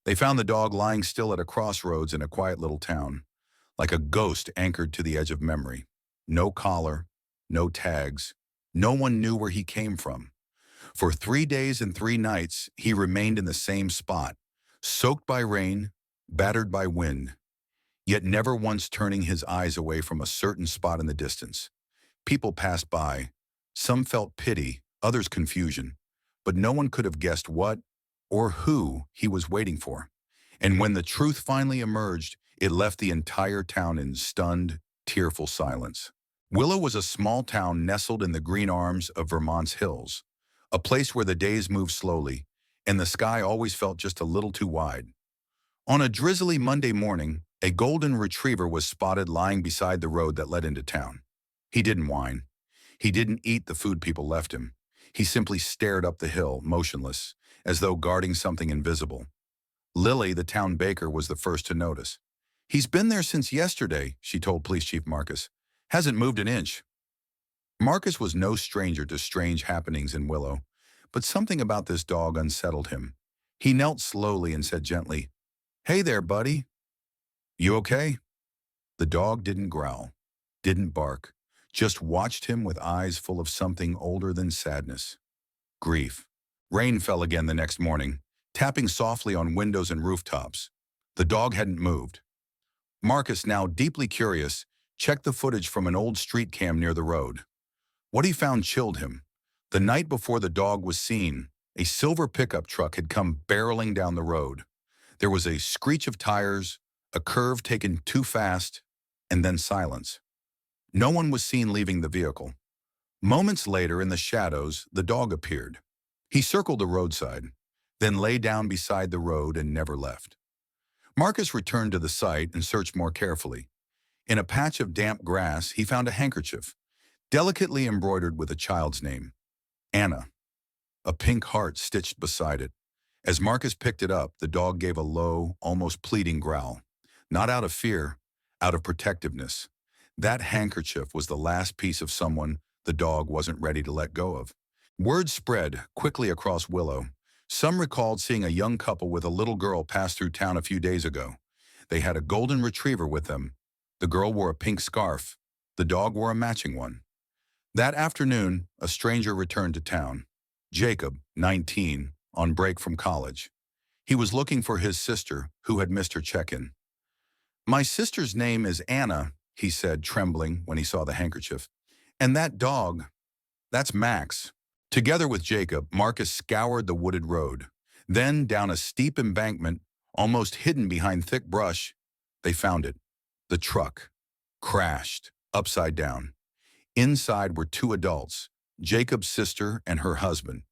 They found the dog lying still at a crossroads in a quiet little town, like a ghost anchored to the edge of memory. No collar, no tags. No one knew where he came from. For 3 days and 3 nights, he remained in the same spot, soaked by rain, battered by wind, yet never once turning his eyes away from a certain spot in the distance. People passed by. Some felt pity, others confusion, but no one could have guessed what or who he was waiting for. And when the truth finally emerged, it left the entire town in stunned, tearful silence. Willow was a small town nestled in the green arms of Vermont's hills, a place where the days moved slowly, and the sky always felt just a little too wide. On a drizzly Monday morning, a golden retriever was spotted lying beside the road that led into town. He didn't whine. He didn't eat the food people left him. He simply stared up the hill, motionless, as though guarding something invisible. Lily, the town baker, was the first to notice. "He's been there since yesterday," she told Police Chief Marcus. "Hasn't moved an inch." Marcus was no stranger to strange happenings in Willow, but something about this dog unsettled him. He knelt slowly and said gently, "Hey there, buddy. You okay?" The dog didn't growl, didn't bark, just watched him with eyes full of something older than sadness. Grief. Rain fell again the next morning, tapping softly on windows and rooftops. The dog hadn't moved. Marcus, now deeply curious, checked the footage from an old street cam near the road. What he found chilled him. The night before the dog was seen, a silver pickup truck had come barreling down the road. There was a screech of tires, a curve taken too fast, and then silence. No one was seen leaving the vehicle. Moments later, in the shadows, the dog appeared. He circled the roadside, then lay down beside the road and never left. Marcus returned to the site and searched more carefully. In a patch of damp grass, he found a handkerchief, delicately embroidered with a child's name, Anna. A pink heart stitched beside it. As Marcus picked it up, the dog gave a low, almost pleading growl. Not out of fear, out of protectiveness. That handkerchief was the last piece of someone the dog wasn't ready to let go of. Word spread quickly across Willow. Some recalled seeing a young couple with a little girl pass through town a few days ago. They had a golden retriever with them. The girl wore a pink scarf. The dog wore a matching one. That afternoon, a stranger returned to town. Jacob, 19, on break from college. He was looking for his sister, who had missed her check-in. "My sister's name is Anna," he said, trembling when he saw the handkerchief. "And that dog, that's Max." Together with Jacob, Marcus scoured the wooded road. Then, down a steep embankment, almost hidden behind thick brush, they found it. The truck. Crashed, upside down. Inside were two adults, Jacob's sister and her husband,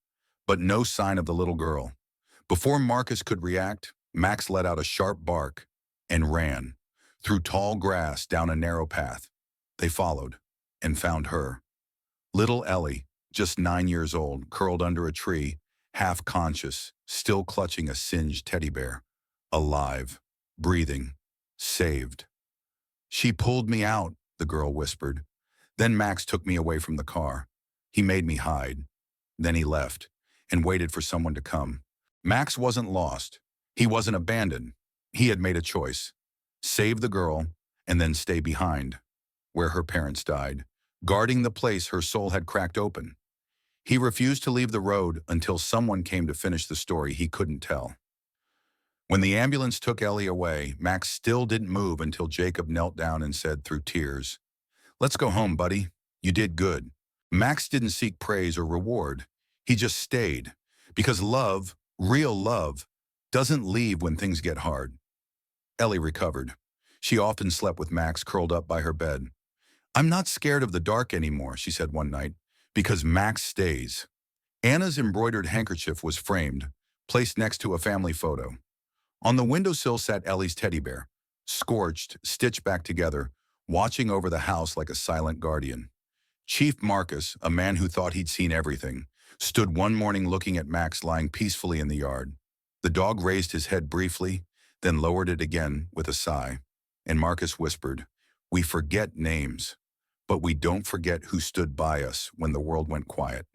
but no sign of the little girl. Before Marcus could react, Max let out a sharp bark and ran, through tall grass down a narrow path. They followed and found her. Little Ellie, just 9 years old, curled under a tree, half conscious, still clutching a singed teddy bear. Alive, breathing, saved. "She pulled me out," the girl whispered. "Then Max took me away from the car. He made me hide. Then he left and waited for someone to come. Max wasn't lost. He wasn't abandoned. He had made a choice. Save the girl and then stay behind, where her parents died, guarding the place her soul had cracked open. He refused to leave the road until someone came to finish the story he couldn't tell." When the ambulance took Ellie away, Max still didn't move until Jacob knelt down and said through tears, "Let's go home, buddy. You did good." Max didn't seek praise or reward. He just stayed. Because love, real love, doesn't leave when things get hard. Ellie recovered. She often slept with Max curled up by her bed. "I'm not scared of the dark anymore," she said one night, "because Max stays." Anna's embroidered handkerchief was framed, placed next to a family photo. On the windowsill sat Ellie's teddy bear, scorched, stitched back together, watching over the house like a silent guardian. Chief Marcus, a man who thought he'd seen everything, stood one morning looking at Max lying peacefully in the yard. The dog raised his head briefly, then lowered it again with a sigh, and Marcus whispered, "We forget names, but we don't forget who stood by us when the world went quiet."